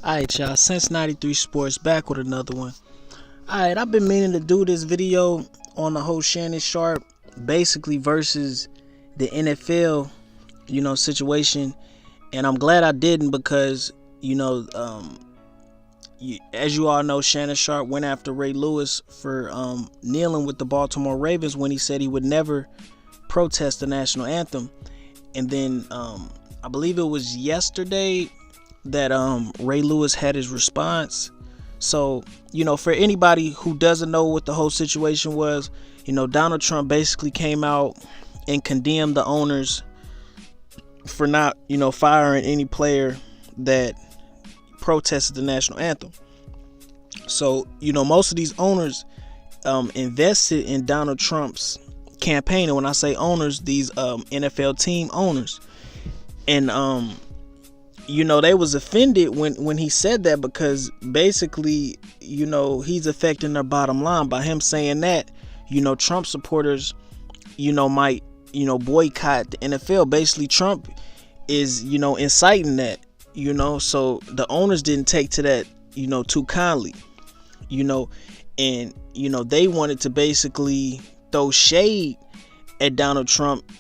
Alright, y'all, since 93 Sports back with another one. Alright, I've been meaning to do this video on the whole Shannon Sharpe basically versus the NFL, situation. And I'm glad I didn't because, as you all know, Shannon Sharpe went after Ray Lewis for kneeling with the Baltimore Ravens when he said he would never protest the national anthem. And then I believe it was yesterday that Ray Lewis had his response. So, for anybody who doesn't know what the whole situation was, Donald Trump basically came out and condemned the owners for not, firing any player that protested the national anthem. So, most of these owners invested in Donald Trump's campaign. And when I say owners, these NFL team owners. And they was offended when he said that because basically, he's affecting their bottom line by him saying that, Trump supporters, might, boycott the NFL. Basically, Trump is, inciting that, so the owners didn't take to that, too kindly, and, they wanted to basically throw shade at Donald Trump,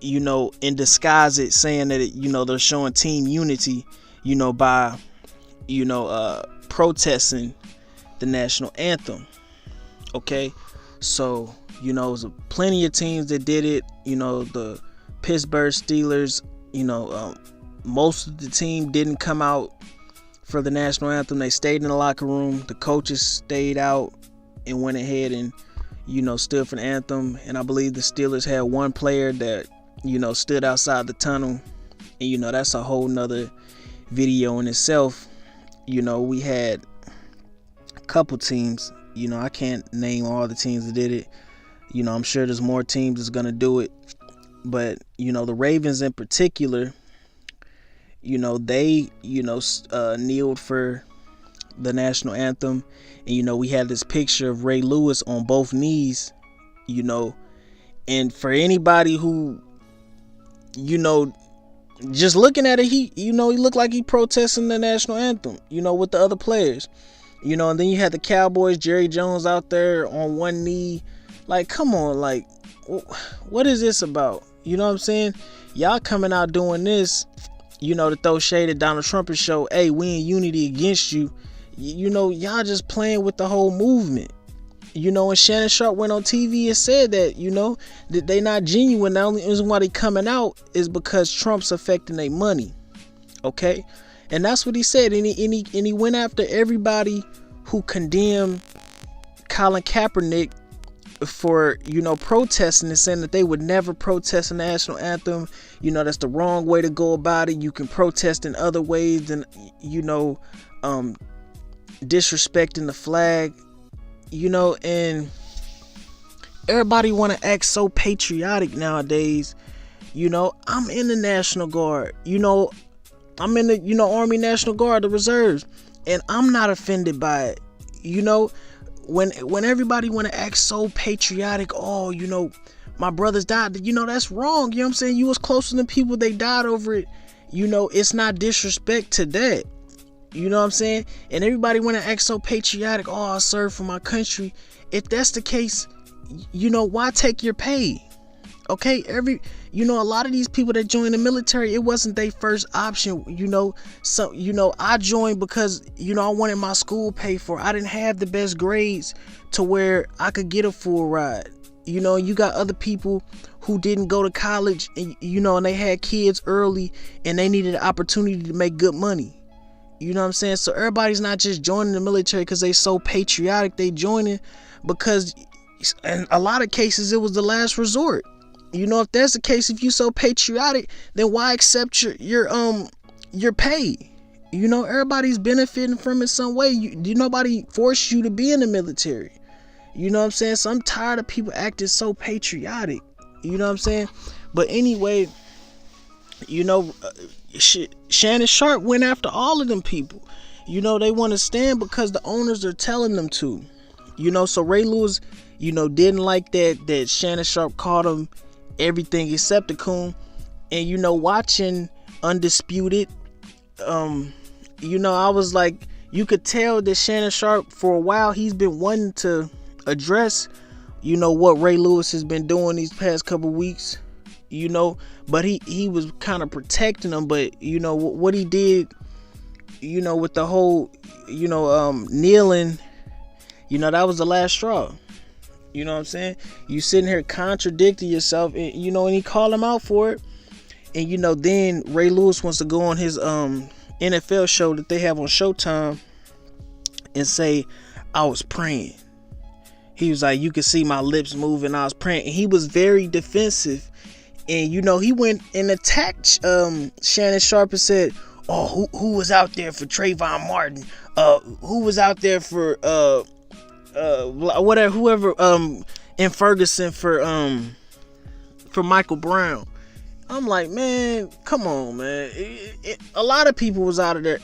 and disguise it, saying that they're showing team unity, by, protesting the national anthem. Okay, so it was plenty of teams that did it. The Pittsburgh Steelers. Most of the team didn't come out for the national anthem. They stayed in the locker room. The coaches stayed out and went ahead and stood for the anthem. And I believe the Steelers had one player that stood outside the tunnel, and that's a whole nother video in itself. We had a couple teams, I can't name all the teams that did it. I'm sure there's more teams that's gonna do it, but the Ravens in particular, they kneeled for the national anthem. And we had this picture of Ray Lewis on both knees, and for anybody who just looking at it, he looked like he protesting the national anthem, with the other players, and then you had the Cowboys, Jerry Jones out there on one knee. Like, come on, like, what is this about? You know what I'm saying? Y'all coming out doing this, to throw shade at Donald Trump and show, hey, we in unity against you. Y'all just playing with the whole movement. And Shannon Sharpe went on TV and said that, that they not genuine. The only reason why they coming out is because Trump's affecting their money. Okay? And that's what he said. And he went after everybody who condemned Colin Kaepernick for, protesting and saying that they would never protest the national anthem. That's the wrong way to go about it. You can protest in other ways than, disrespecting the flag. And everybody want to act so patriotic nowadays. I'm in the National Guard. I'm in the, Army National Guard, the reserves, and I'm not offended by it. When everybody want to act so patriotic, oh, my brothers died, that's wrong. You know what I'm saying? You was close to the people, they died over it. It's not disrespect to that. You know what I'm saying? And everybody want to act so patriotic. Oh, I serve for my country. If that's the case, why take your pay? Okay, a lot of these people that joined the military, it wasn't their first option. So I joined because I wanted my school paid for. I didn't have the best grades to where I could get a full ride. You got other people who didn't go to college, and and they had kids early, and they needed an opportunity to make good money. You know what I'm saying? So everybody's not just joining the military because they so patriotic. They joining because in a lot of cases it was the last resort. If that's the case, if you so patriotic, then why accept your pay? Everybody's benefiting from it some way. Nobody forced you to be in the military. You know what I'm saying? So I'm tired of people acting so patriotic. You know what I'm saying? But anyway, Shannon Sharpe went after all of them people. They want to stand because the owners are telling them to. So Ray Lewis, didn't like that Shannon Sharpe called him everything except a coon. And watching Undisputed, I was like, you could tell that Shannon Sharpe, for a while, he's been wanting to address, what Ray Lewis has been doing these past couple weeks, but he was kind of protecting him. But, what he did, with the whole, kneeling, that was the last straw. You know what I'm saying? You sitting here contradicting yourself, and, and he called him out for it. And, then Ray Lewis wants to go on his NFL show that they have on Showtime and say, I was praying. He was like, you could see my lips moving, I was praying. And he was very defensive. And, he went and attacked Shannon Sharpe and said, oh, who was out there for Trayvon Martin? Who was out there for whoever in Ferguson for Michael Brown? I'm like, man, come on, man. A lot of people was out there.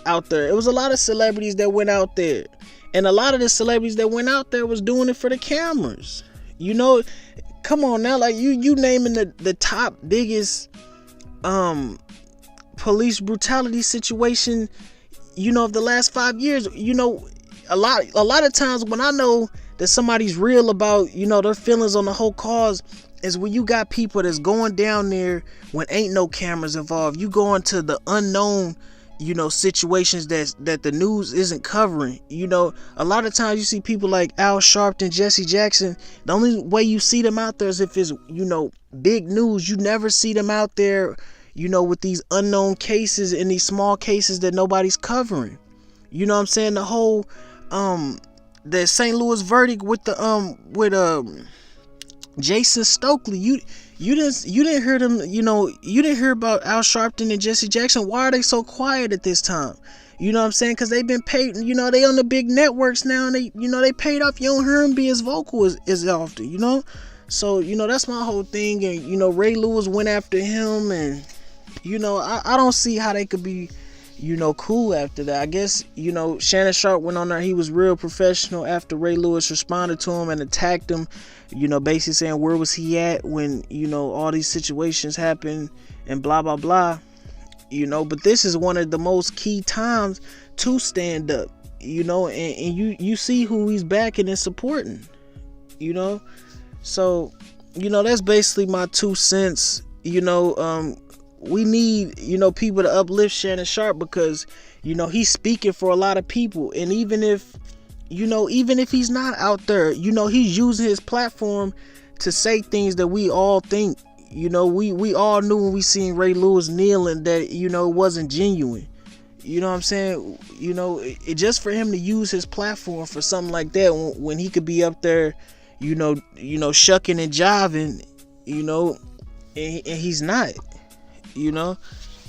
It was a lot of celebrities that went out there. And a lot of the celebrities that went out there was doing it for the cameras. Come on now. Like, you naming the top biggest police brutality situation, of the last 5 years. A lot of times when I know that somebody's real about, their feelings on the whole cause, is when you got people that's going down there when ain't no cameras involved. You go into the unknown, situations that the news isn't covering. A lot of times you see people like Al Sharpton and Jesse Jackson. The only way you see them out there is if it's, big news. You never see them out there, with these unknown cases and these small cases that nobody's covering. You know what I'm saying? The whole the St. Louis verdict with Jason Stokely. You didn't hear them, you didn't hear about Al Sharpton and Jesse Jackson. Why are they so quiet at this time? You know what I'm saying? Because they've been paid, they on the big networks now, and they paid off. You don't hear them be as vocal as often, So, that's my whole thing. And, Ray Lewis went after him, and, I don't see how they could be, cool after that. I guess, Shannon Sharpe went on there. He was real professional after Ray Lewis responded to him and attacked him, basically saying, where was he at when, all these situations happened and blah, blah, blah, but this is one of the most key times to stand up, and you see who he's backing and supporting, so, that's basically my 2 cents. We need, people to uplift Shannon Sharpe, because, he's speaking for a lot of people. And even if he's not out there, he's using his platform to say things that we all think, we all knew when we seen Ray Lewis kneeling that, it wasn't genuine. You know what I'm saying? It just for him to use his platform for something like that when he could be up there, shucking and jiving, and he's not.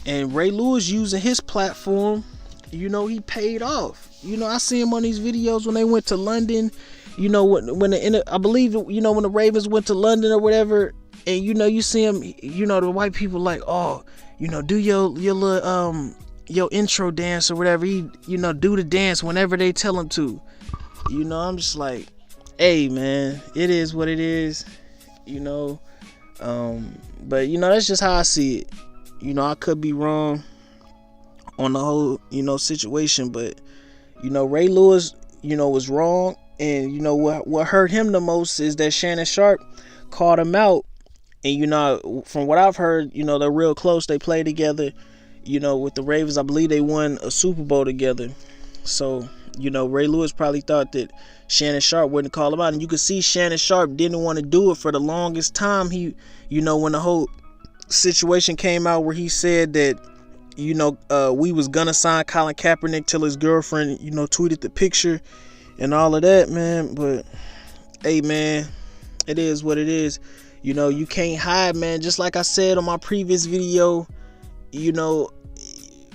And Ray Lewis using his platform, he paid off. I see him on these videos when they went to London, I believe, when the Ravens went to London or whatever, and you see him, the white people like, oh, do your little your intro dance or whatever. He, do the dance whenever they tell him to. I'm just like, hey man, it is what it is, but that's just how I see it. I could be wrong on the whole, situation, but, Ray Lewis, was wrong. And, what hurt him the most is that Shannon Sharpe called him out. And, from what I've heard, they're real close. They play together, with the Ravens. I believe they won a Super Bowl together. So, Ray Lewis probably thought that Shannon Sharpe wouldn't call him out. And you could see Shannon Sharpe didn't want to do it for the longest time. He, when the whole situation came out where he said that, we was gonna sign Colin Kaepernick till his girlfriend, tweeted the picture and all of that, man. But, hey, man, it is what it is. You can't hide, man. Just like I said on my previous video,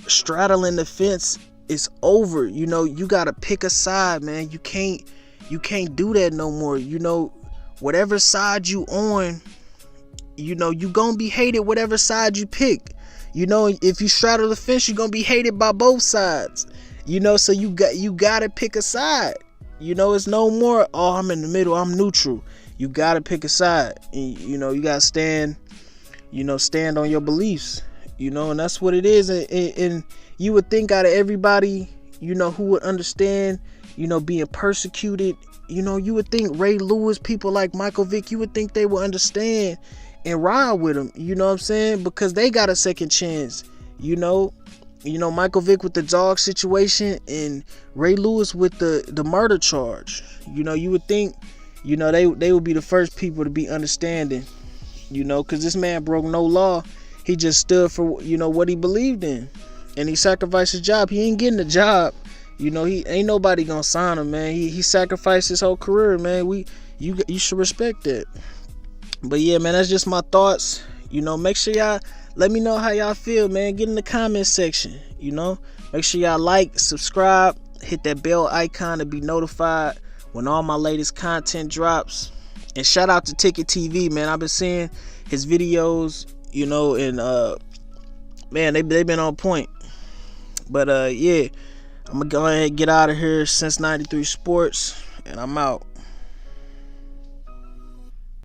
straddling the fence is over. You gotta pick a side, man. You can't do that no more. Whatever side you on, you gonna be hated whatever side you pick. If you straddle the fence, you're gonna be hated by both sides. So you gotta pick a side. It's no more, oh, I'm in the middle, I'm neutral. You gotta pick a side. And, you gotta stand on your beliefs. And that's what it is. And You would think out of everybody, who would understand, being persecuted, you would think Ray Lewis, people like Michael Vick, you would think they would understand and ride with him, you know what I'm saying? Because they got a second chance, Michael Vick with the dog situation and Ray Lewis with the murder charge. You would think, they would be the first people to be understanding, because this man broke no law. He just stood for, what he believed in. And he sacrificed his job. He ain't getting the job. He ain't nobody gonna sign him, man. He sacrificed his whole career, man. You should respect that. But yeah, man, that's just my thoughts. Make sure y'all let me know how y'all feel, man. Get in the comment section. Make sure y'all like, subscribe, hit that bell icon to be notified when all my latest content drops. And shout out to Ticket TV, man. I've been seeing his videos, and man, they been on point. But yeah, I'm gonna go ahead and get out of here. Since 93 Sports, and I'm out.